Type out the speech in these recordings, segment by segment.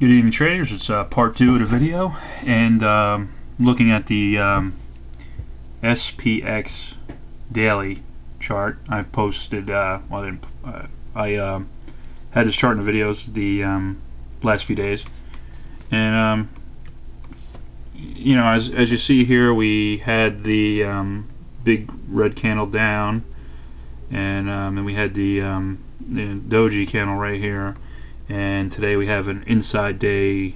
Good evening, traders. It's part 2 of the video, and looking at the SPX daily chart. I posted, I had this chart in the videos the last few days, and you know, as you see here, we had the big red candle down, and we had the doji candle right here. And today we have an inside day,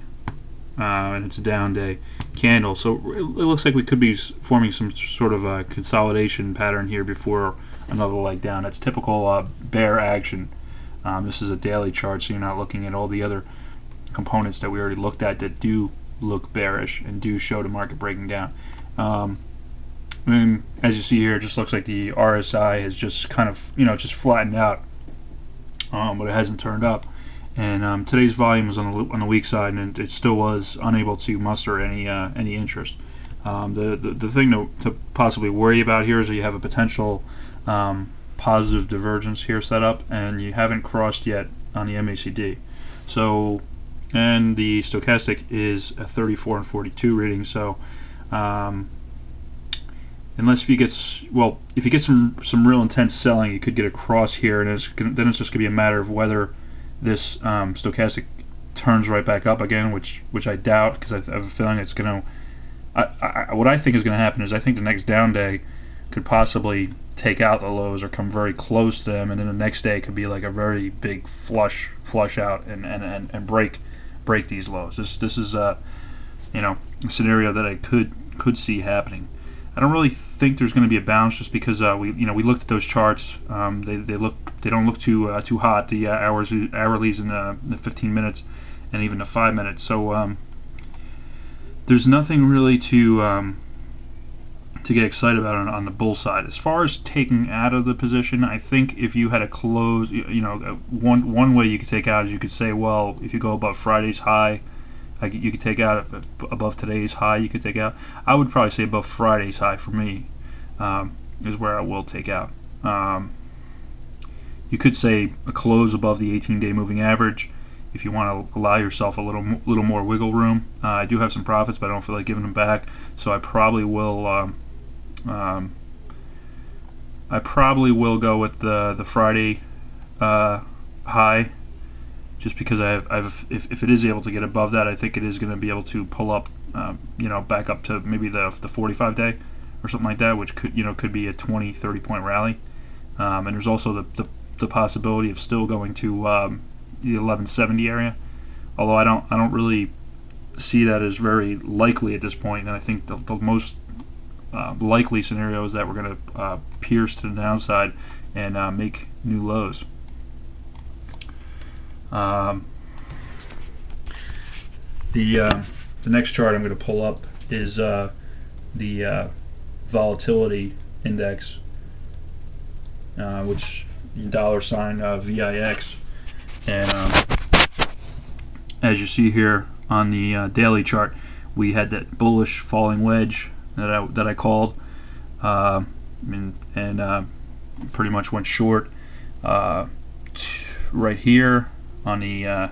and it's a down day candle. So it looks like we could be forming some sort of a consolidation pattern here before another leg down. That's typical bear action. This is a daily chart, so you're not looking at all the other components that we already looked at that do look bearish and do show the market breaking down. And as you see here, it just looks like the RSI has just kind of, just flattened out, but it hasn't turned up. And today's volume was on the weak side, and it still was unable to muster any interest. The thing to possibly worry about here is that you have a potential positive divergence here set up, and you haven't crossed yet on the MACD. So, and the stochastic is a 34 and 42 reading. So, unless if you get some real intense selling, you could get across here, and then it's just going to be a matter of whether this stochastic turns right back up again, which I doubt, because I have a feeling it's going to. What I think is going to happen is I think the next down day could possibly take out the lows or come very close to them, and then the next day could be like a very big flush out and break these lows. This is a scenario that I could see happening. I don't really think there's going to be a bounce, just because we looked at those charts. They don't look too hot. The hourlies in the 15 minutes and even the 5 minutes. So there's nothing really to get excited about on the bull side. As far as taking out of the position, I think if you had a close, one way you could take out is you could say, well, if you go above Friday's high, you could take out above today's high. You could take out. I would probably say above Friday's high for me is where I will take out. You could say a close above the 18-day moving average if you want to allow yourself a little more wiggle room. I do have some profits, but I don't feel like giving them back, so I probably will. I probably will go with the Friday high. Just because if it is able to get above that, I think it is going to be able to pull up, back up to maybe the 45-day or something like that, which could be a 20-30 point rally. And there's also the possibility of still going to the 1170 area, although I don't really see that as very likely at this point. And I think the most likely scenario is that we're going to pierce to the downside and make new lows. The next chart I'm going to pull up is the volatility index, which $ VIX, and as you see here on the daily chart, we had that bullish falling wedge that I called, and pretty much went short right here on the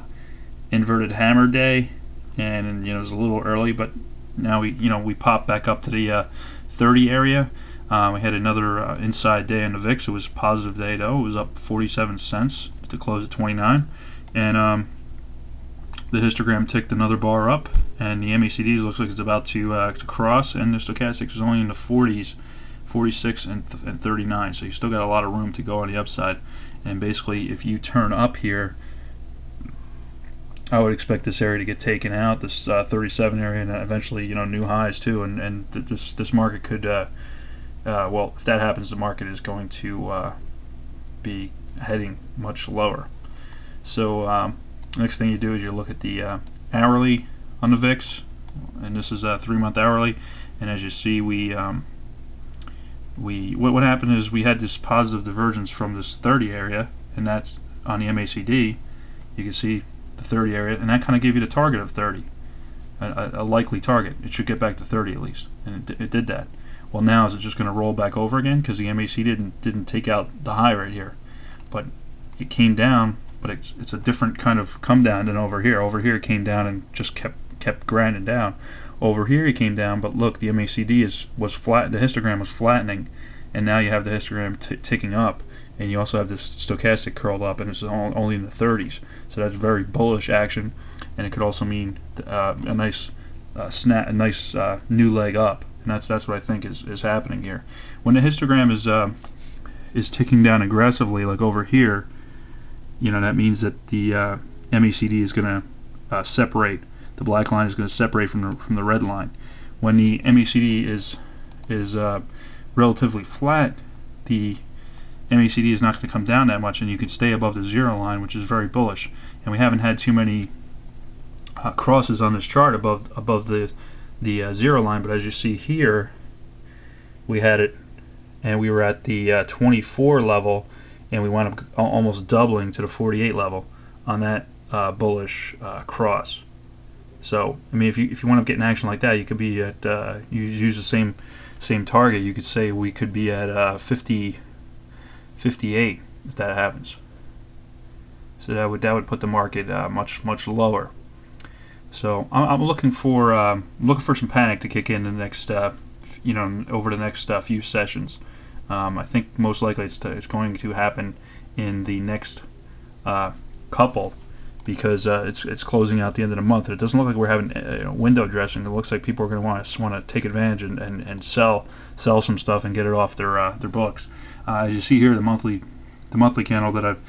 inverted hammer day, and it was a little early, but now we popped back up to the 30 area. We had another inside day in the VIX. It was a positive day though. It was up 47 cents to close at 29, and the histogram ticked another bar up, and the MACD looks like it's about to cross, and the stochastic is only in the 40s, 46 and 39. So you still got a lot of room to go on the upside. And basically, if you turn up here, I would expect this area to get taken out, this 37 area, and eventually, new highs too. And this market could, well, if that happens, the market is going to be heading much lower. So next thing you do is you look at the hourly on the VIX, and this is a 3-month hourly. And as you see, what happened is we had this positive divergence from this 30 area, and that's on the MACD. You can see the 30 area, and that kind of gave you the target of 30, a likely target. It should get back to 30 at least, and it did that. Well, now is it just going to roll back over again because the MACD didn't take out the high right here, but it came down but it's a different kind of come down than over here. Over here it came down and just kept grinding down. Over here it came down, but look, the MACD was flat. The histogram was flattening, and now you have the histogram ticking up, and you also have this stochastic curled up, and it's only in the 30s. So that's very bullish action, and it could also mean a nice snap, a nice new leg up, and that's what I think is happening here. When the histogram is ticking down aggressively, like over here, you know, that means that the MACD is going to separate. The black line is going to separate from the red line. When the MACD is relatively flat, the MACD is not going to come down that much, and you can stay above the 0 line, which is very bullish. And we haven't had too many crosses on this chart above the 0 line, but as you see here, we had it, and we were at the 24 level, and we wound up almost doubling to the 48 level on that bullish cross. So, I mean, if you want to get an action like that, you could be at you use the same target. You could say we could be at 58 if that happens. So that would put the market much lower. So I'm looking for some panic to kick in the next over the next few sessions. I think most likely it's going to happen in the next couple, because it's closing out the end of the month. It doesn't look like we're having window dressing. It looks like people are going to want to take advantage and sell some stuff and get it off their books. As you see here, the monthly candle that I've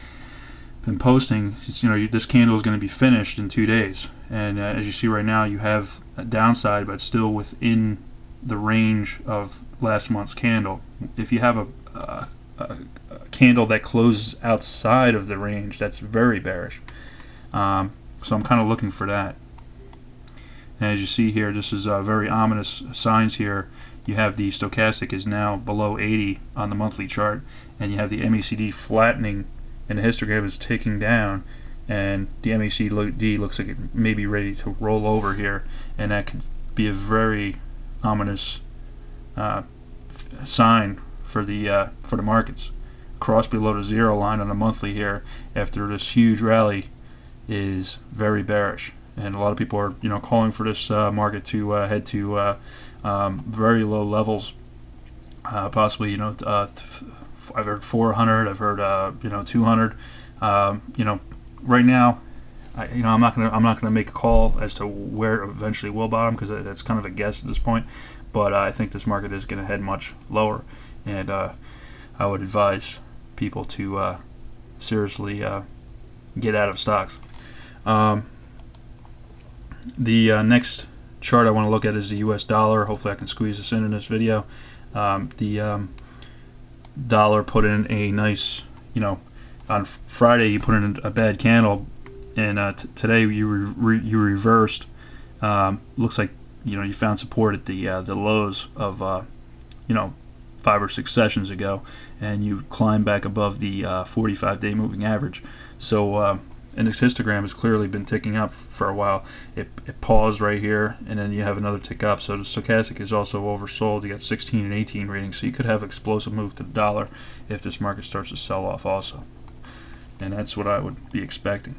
been posting, this candle is going to be finished in 2 days, and as you see right now, you have a downside, but still within the range of last month's candle. If you have a candle that closes outside of the range, that's very bearish. So I'm kind of looking for that. And as you see here, this is very ominous signs here. You have the stochastic is now below 80 on the monthly chart, and you have the MACD flattening, and the histogram is ticking down, and the MACD looks like it may be ready to roll over here, and that could be a very ominous sign for the markets. Cross below the 0 line on the monthly here after this huge rally is very bearish, and a lot of people are calling for this market to head to very low levels, possibly I've heard 400, I've heard 200. Right now, I'm not gonna make a call as to where it eventually will bottom, because that's kind of a guess at this point. But I think this market is going to head much lower, and I would advise people to seriously get out of stocks. The next chart I want to look at is the US dollar. Hopefully I can squeeze this in this video. The dollar put in a nice, on Friday you put in a bad candle, and today you reversed. Looks like you found support at the lows of 5 or 6 sessions ago, and you climbed back above the 45-day moving average. So and this histogram has clearly been ticking up for a while. It paused right here, and then you have another tick up. So the stochastic is also oversold. You got 16 and 18 readings, so you could have explosive move to the dollar if this market starts to sell off also, and that's what I would be expecting.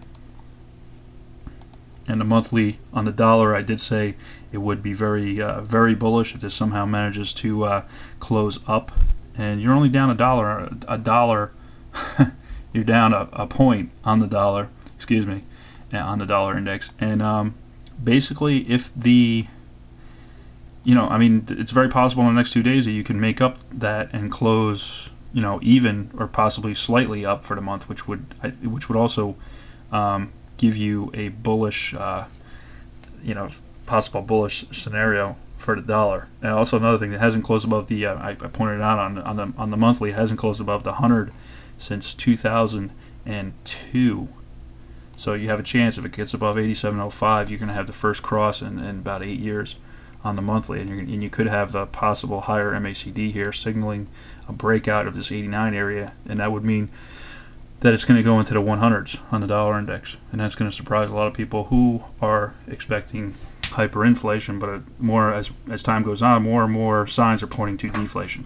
And the monthly on the dollar, I did say it would be very bullish if this somehow manages to close up. And you're only down a dollar. You're down a point on the dollar. Excuse me, on the dollar index. And basically, if it's very possible in the next 2 days that you can make up that and close, even or possibly slightly up for the month, which would also give you a bullish, possible bullish scenario for the dollar. And also another thing, that hasn't closed above the I pointed out on the monthly, it hasn't closed above the 100 since 2002. So you have a chance if it gets above 87.05, you're going to have the first cross in about 8 years on the monthly, and you could have the possible higher MACD here, signaling a breakout of this 89 area, and that would mean that it's going to go into the 100s on the dollar index, and that's going to surprise a lot of people who are expecting hyperinflation. But more as time goes on, more and more signs are pointing to deflation.